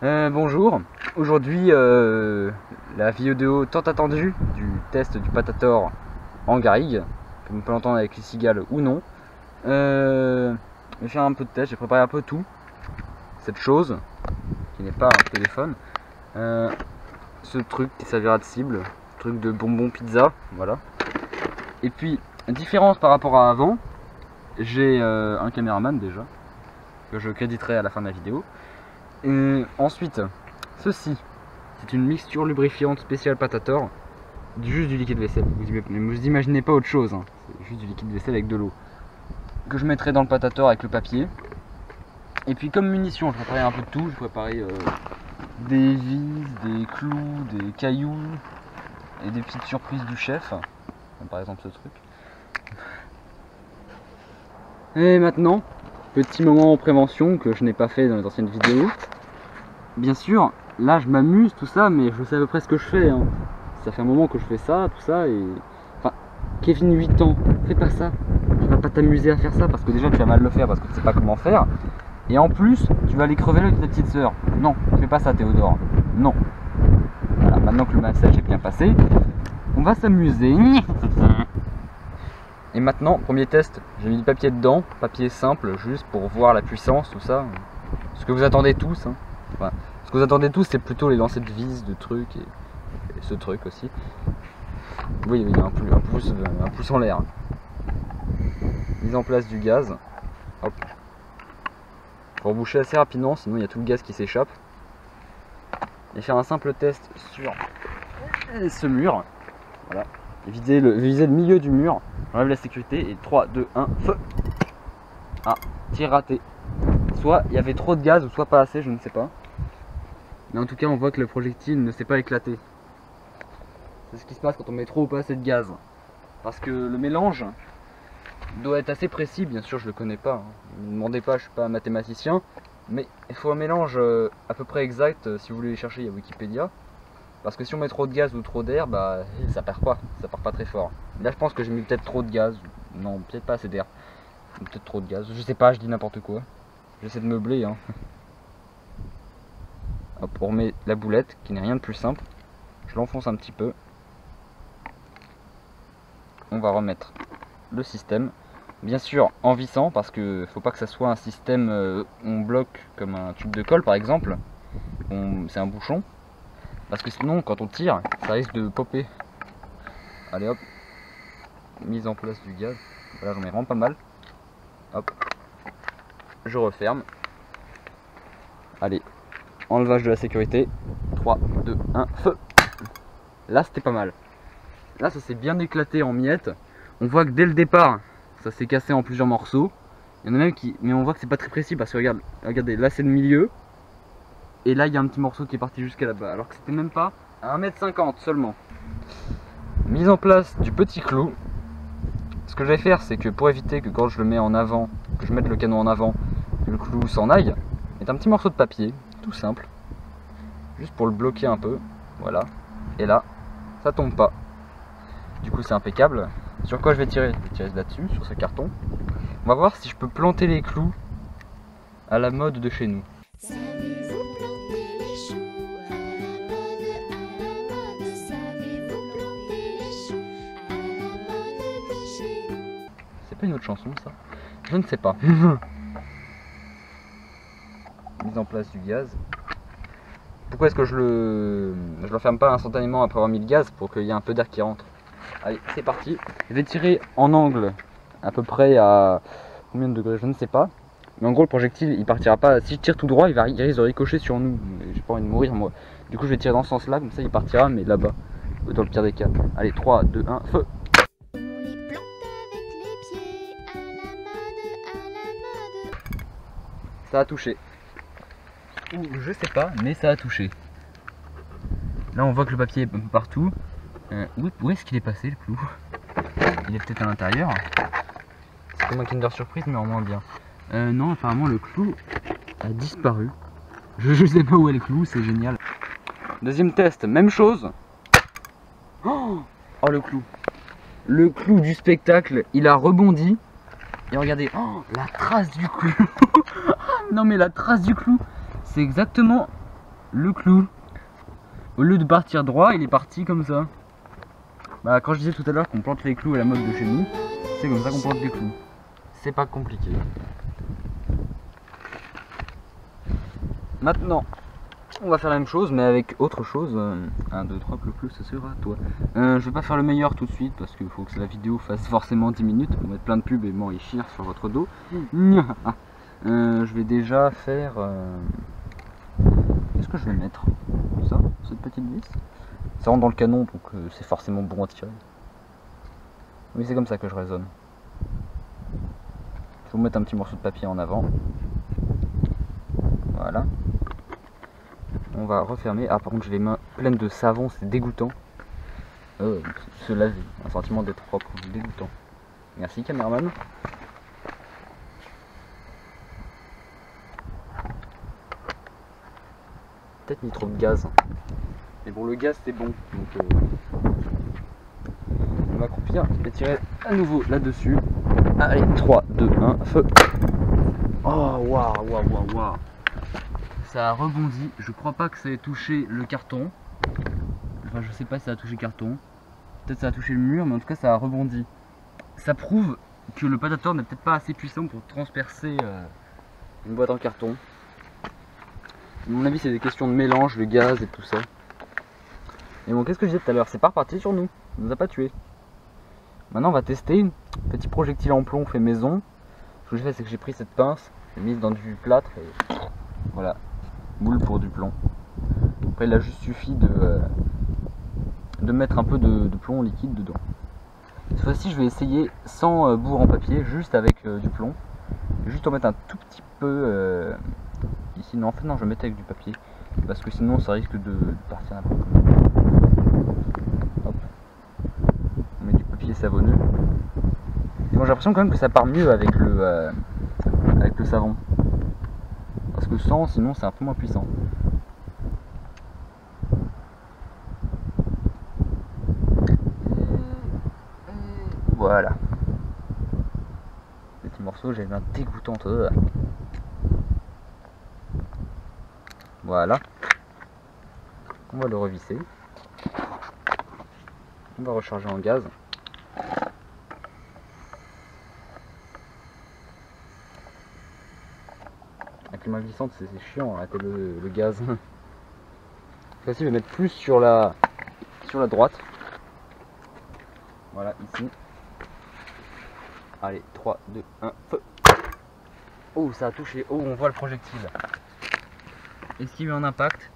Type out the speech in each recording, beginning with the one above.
Bonjour, aujourd'hui la vidéo tant attendue du test du Patator en garrigue, comme on peut l'entendre avec les cigales ou non. Je vais faire un peu de test, j'ai préparé un peu tout, cette chose qui n'est pas un téléphone, ce truc qui servira de cible, truc de bonbon pizza, voilà. Et puis, différence par rapport à avant, j'ai un caméraman déjà, que je créditerai à la fin de la vidéo. Et ensuite, ceci, c'est une mixture lubrifiante spéciale Patator, juste du liquide vaisselle. Vous imaginez pas autre chose, hein. C'est juste du liquide vaisselle avec de l'eau. Que je mettrai dans le Patator avec le papier. Et puis comme munition, je préparais un peu de tout. Je préparais des vis, des clous, des cailloux et des petites surprises du chef. Comme par exemple ce truc. Et maintenant, petit moment en prévention que je n'ai pas fait dans les anciennes vidéos. Bien sûr, là je m'amuse, tout ça, mais je sais à peu près ce que je fais, hein. Ça fait un moment que je fais ça, tout ça, et... Enfin, Kevin 8 ans, fais pas ça. Tu vas pas t'amuser à faire ça, parce que déjà tu vas mal le faire, parce que tu sais pas comment faire. Et en plus, tu vas aller crever l'œil de ta petite soeur. Non, fais pas ça Théodore. Non. Voilà, maintenant que le message est bien passé, on va s'amuser. Et maintenant, premier test, j'ai mis du papier dedans, papier simple, juste pour voir la puissance, tout ça. Ce que vous attendez tous, hein. Enfin, ce que vous attendez tous, c'est plutôt les lancers de vis, de trucs, et ce truc aussi. Oui, il y a un pouce en l'air. Mise en place du gaz. Hop. Faut reboucher assez rapidement, sinon il y a tout le gaz qui s'échappe. Et faire un simple test sur ce mur. Voilà. Et viser le milieu du mur. J'enlève la sécurité et 3, 2, 1, feu. Ah, tir raté. Soit il y avait trop de gaz ou soit pas assez, je ne sais pas. Mais en tout cas on voit que le projectile ne s'est pas éclaté. C'est ce qui se passe quand on met trop ou pas assez de gaz. Parce que le mélange doit être assez précis, bien sûr je le connais pas, hein. Ne me demandez pas, je suis pas un mathématicien. Mais il faut un mélange à peu près exact, si vous voulez les chercher il y a Wikipédia. Parce que si on met trop de gaz ou trop d'air, bah ça part pas très fort. Là je pense que j'ai mis peut-être trop de gaz, non peut-être pas assez d'air. Peut-être trop de gaz, je sais pas, je dis n'importe quoi. J'essaie de meubler, hein. Hop, on remet la boulette, qui n'est rien de plus simple. Je l'enfonce un petit peu. On va remettre le système. Bien sûr en vissant, parce que faut pas que ça soit un système on bloque comme un tube de colle par exemple. C'est un bouchon. Parce que sinon quand on tire, ça risque de popper. Allez hop. Mise en place du gaz. Voilà, j'en mets vraiment pas mal. Hop. Je referme. Allez. Enlevage de la sécurité. 3, 2, 1, feu. Là c'était pas mal. Là ça s'est bien éclaté en miettes. On voit que dès le départ ça s'est cassé en plusieurs morceaux. Il y en a même qui... Mais on voit que c'est pas très précis parce que regardez, là c'est le milieu. Et là il y a un petit morceau qui est parti jusqu'à là-bas. Alors que c'était même pas à 1,50 m seulement. Mise en place du petit clou. Ce que je vais faire c'est que pour éviter que quand je le mets en avant, que je mette le canon en avant, que le clou s'en aille, mettre un petit morceau de papier, tout simple. Juste pour le bloquer un peu. Voilà. Et là, ça tombe pas. Du coup c'est impeccable. Sur quoi je vais tirer? Je vais tirer là-dessus, sur ce carton. On va voir si je peux planter les clous à la mode de chez nous. Savez-vous planter les choux à la mode, savez-vous planter les choux à la mode de chez nous? C'est pas une autre chanson ça? Je ne sais pas. Mise en place du gaz. Pourquoi est-ce que je le ferme pas instantanément après avoir mis le gaz? Pour qu'il y ait un peu d'air qui rentre. Allez, c'est parti. Je vais tirer en angle à peu près à combien de degrés, je ne sais pas. Mais en gros, le projectile il partira pas. Si je tire tout droit, il risque de ricocher sur nous. J'ai pas envie de mourir moi. Du coup, je vais tirer dans ce sens-là, comme ça il partira, mais là-bas, dans le pire des cas. Allez, 3, 2, 1, feu. On les plante avec les pieds à la mode, Ça a touché. Ou je sais pas, mais ça a touché. Là, on voit que le papier est un peu partout. Où est-ce qu'il est passé le clou? Il est peut-être à l'intérieur. C'est comme un Kinder Surprise mais en moins bien. Non, apparemment le clou a disparu. Je sais pas où est le clou, c'est génial. Deuxième test, même chose. Oh le clou. Le clou du spectacle, il a rebondi. Et regardez, la trace du clou. Non mais la trace du clou, c'est exactement le clou, au lieu de partir droit, il est parti comme ça. Bah, quand je disais tout à l'heure qu'on plante les clous à la mode de chez nous, c'est comme ça qu'on plante les clous. C'est pas compliqué. Maintenant, on va faire la même chose mais avec autre chose. 1, 2, 3, clou, ce sera toi. Je vais pas faire le meilleur tout de suite parce qu'il faut que la vidéo fasse forcément 10 minutes pour mettre plein de pubs et m'enrichir sur votre dos. Je vais déjà faire... Qu'est-ce que je vais mettre? Ça, cette petite vis. Ça rentre dans le canon donc c'est forcément bon à tirer. Oui, c'est comme ça que je raisonne. Je vais vous mettre un petit morceau de papier en avant. Voilà. On va refermer. Ah, par contre, j'ai les mains pleines de savon, c'est dégoûtant. Se laver, un sentiment d'être propre, dégoûtant. Merci, caméraman. Peut-être mis trop de gaz. Mais bon, le gaz c'est bon. Donc, on va croupir et tirer à nouveau là-dessus. Allez, 3, 2, 1, feu. Oh, waouh. Ça a rebondi. Je crois pas que ça ait touché le carton. Enfin, je sais pas si ça a touché le carton. Peut-être ça a touché le mur, mais en tout cas, ça a rebondi. Ça prouve que le patator n'est peut-être pas assez puissant pour transpercer une boîte en carton. À mon avis, c'est des questions de mélange, de gaz et tout ça. Et bon, qu'est-ce que je disais tout à l'heure? C'est pas reparti sur nous. Ça nous a pas tué. Maintenant, on va tester. Petit projectile en plomb fait maison. Ce que j'ai fait, c'est que j'ai pris cette pince, j'ai mise dans du plâtre et voilà, moule pour du plomb. Après, il a juste suffi de mettre un peu de plomb liquide dedans. Cette fois-ci, je vais essayer sans bourre en papier, juste avec du plomb. Juste en mettre un tout petit peu ici. Non, en fait, non, je vais mettre avec du papier parce que sinon, ça risque de partir n'importe où. Hop, on met du papier savonneux. Et bon, j'ai l'impression quand même que ça part mieux avec le savon. Parce que sans, sinon, c'est un peu moins puissant. Voilà. Petit morceau, j'ai les mains dégoûtantes. Voilà. On va le revisser. On va recharger en gaz. Avec les mains glissantes, c'est chiant, arrêtez le gaz. Cette fois-ci, je vais mettre plus sur la droite. Voilà, ici. Allez, 3, 2, 1, feu. Oh, ça a touché. Oh, on voit le projectile. Est-ce qu'il y a eu un impact?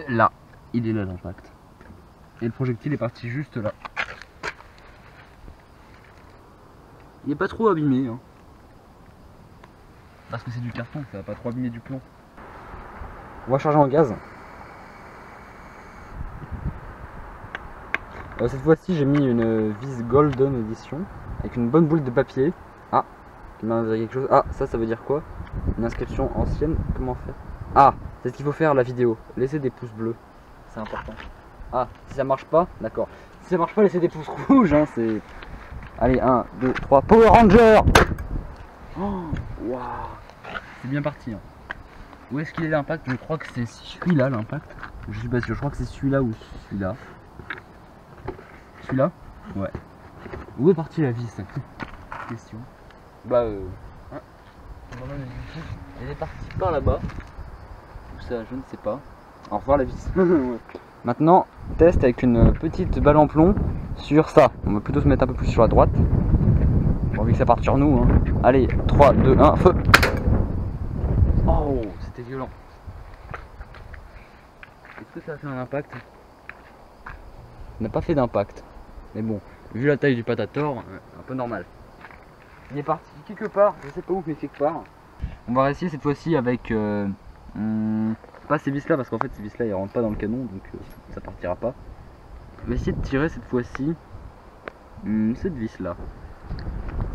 Là. Il est là l'impact. Et le projectile est parti juste là. Il n'est pas trop abîmé. Hein. Parce que c'est du carton, ça va pas trop abîmer du plomb. On va charger en gaz. Cette fois-ci, j'ai mis une vis Golden Edition avec une bonne boule de papier. Ah, il m'a envoyé quelque chose. Ah, ça veut dire quoi? Une inscription ancienne. Comment faire? Ah, c'est ce qu'il faut faire la vidéo. Laissez des pouces bleus, c'est important. Ah, si ça marche pas, d'accord. Si ça marche pas, laissez des pouces rouges. Hein, c'est. Allez, 1, 2, 3. Power Ranger. Oh, waouh. C'est bien parti. Hein. Où est-ce qu'il est l'impact? Je crois que c'est celui-là l'impact. Je suis pas sûr. Je crois que c'est celui-là ou celui-là. Celui-là? Ouais. Où est partie la vis? Question. Bah elle est partie par là-bas. Où ça? Je ne sais pas. Au revoir la vis. Maintenant, test avec une petite balle en plomb sur ça. On va plutôt se mettre un peu plus sur la droite. J'ai envie que ça parte sur nous. Hein. Allez, 3, 2, 1, feu. Oh, c'était violent. Est-ce que ça a fait un impact? Ça n'a pas fait d'impact. Mais bon, vu la taille du patator, un peu normal. Il est parti quelque part, je sais pas où, mais quelque part. On va essayer cette fois-ci avec pas ces vis là, parce qu'en fait ces vis là ils rentrent pas dans le canon, donc ça partira pas. On va essayer de tirer cette fois-ci cette vis là.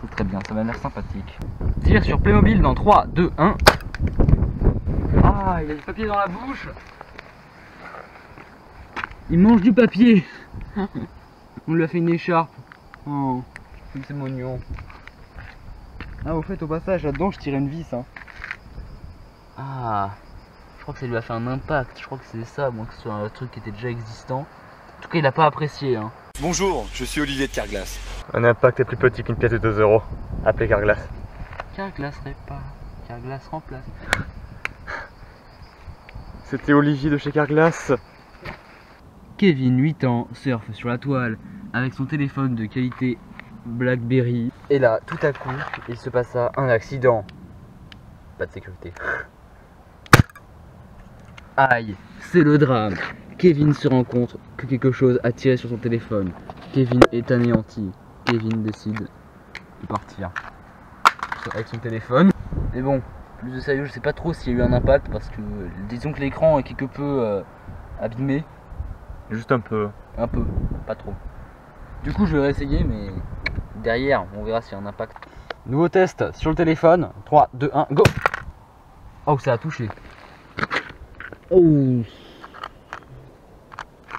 C'est très bien, ça m'a l'air sympathique. Tire sur Playmobil dans 3, 2, 1. Ah, il a du papier dans la bouche. Il mange du papier. On lui a fait une écharpe. Oh, c'est mignon. Ah, au fait, au passage, là-dedans, je tirais une vis. Hein. Ah. crois que ça lui a fait un impact. Je crois que c'est ça, moi, que ce soit un truc qui était déjà existant. En tout cas, il a pas apprécié. Hein. Bonjour, je suis Olivier de Carglass. Un impact est plus petit qu'une pièce de 2 €. Appelez Carglass. Carglass répare, Carglass remplace. C'était Olivier de chez Carglass. Kevin, 8 ans, surfe sur la toile avec son téléphone de qualité BlackBerry. Et là, tout à coup, il se passa un accident. Pas de sécurité. Aïe, c'est le drame. Kevin se rend compte que quelque chose a tiré sur son téléphone. Kevin est anéanti. Kevin décide de partir avec son téléphone. Mais bon, plus de sérieux, je sais pas trop s'il y a eu un impact parce que disons que l'écran est quelque peu abîmé. Juste un peu. Un peu, pas trop. Du coup, je vais réessayer, mais derrière, on verra s'il y a un impact. Nouveau test sur le téléphone. 3, 2, 1, go! Oh, ça a touché. Oh!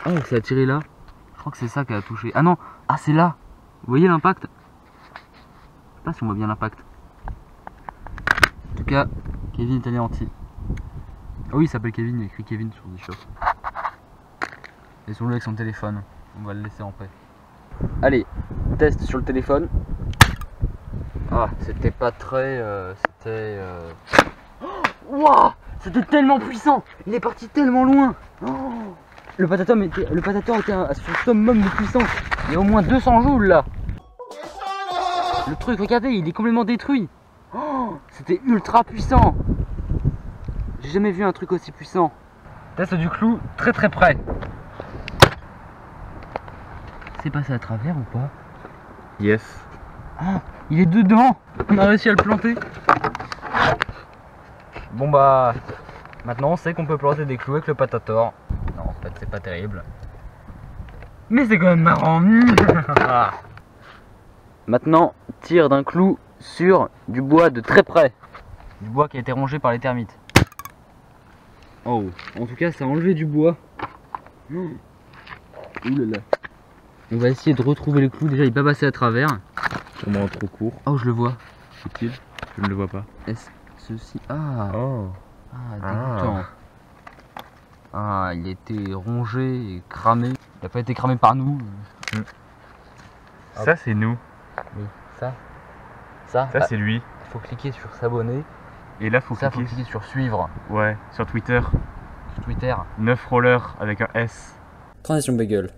Oh, ça a tiré là. Je crois que c'est ça qui a touché. Ah non! Ah, c'est là! Vous voyez l'impact? Je sais pas si on voit bien l'impact. En tout cas, Kevin est anéanti. Ah oui, il s'appelle Kevin, il y a écrit Kevin sur des choses. Laissons-le avec son téléphone. On va le laisser en paix. Allez, test sur le téléphone. Ah, c'était pas très... c'était... Waouh, c'était tellement puissant. Il est parti tellement loin. Oh, le patator était à son summum de puissance. Il y a au moins 200 joules là. Le truc, regardez, il est complètement détruit. Oh, c'était ultra puissant. J'ai jamais vu un truc aussi puissant. Test du clou très très près. C'est passé à travers ou pas? Yes. Ah, il est dedans. On a réussi à le planter. Bon bah, maintenant on sait qu'on peut planter des clous avec le patator. Non, en fait c'est pas terrible. Mais c'est quand même marrant. Maintenant, tire d'un clou sur du bois de très près. Du bois qui a été rongé par les termites. Oh, en tout cas ça a enlevé du bois. Ouh là là. On va essayer de retrouver le clou. Déjà il est pas passé à travers. Sûrement trop court. Oh, je le vois. Est-il? Je ne le vois pas. Est-ce ceci? Ah. Oh. Ah, dégoûtant. Ah, il a été rongé et cramé. Il n'a pas été cramé par nous. Ça c'est nous. Oui, ça. Ça, Ça c'est lui. il faut cliquer sur s'abonner. Et là faut Ça, faut cliquer. cliquer sur suivre. Ouais, sur Twitter. Sur Twitter. 9 rollers avec un S. Transition bagel.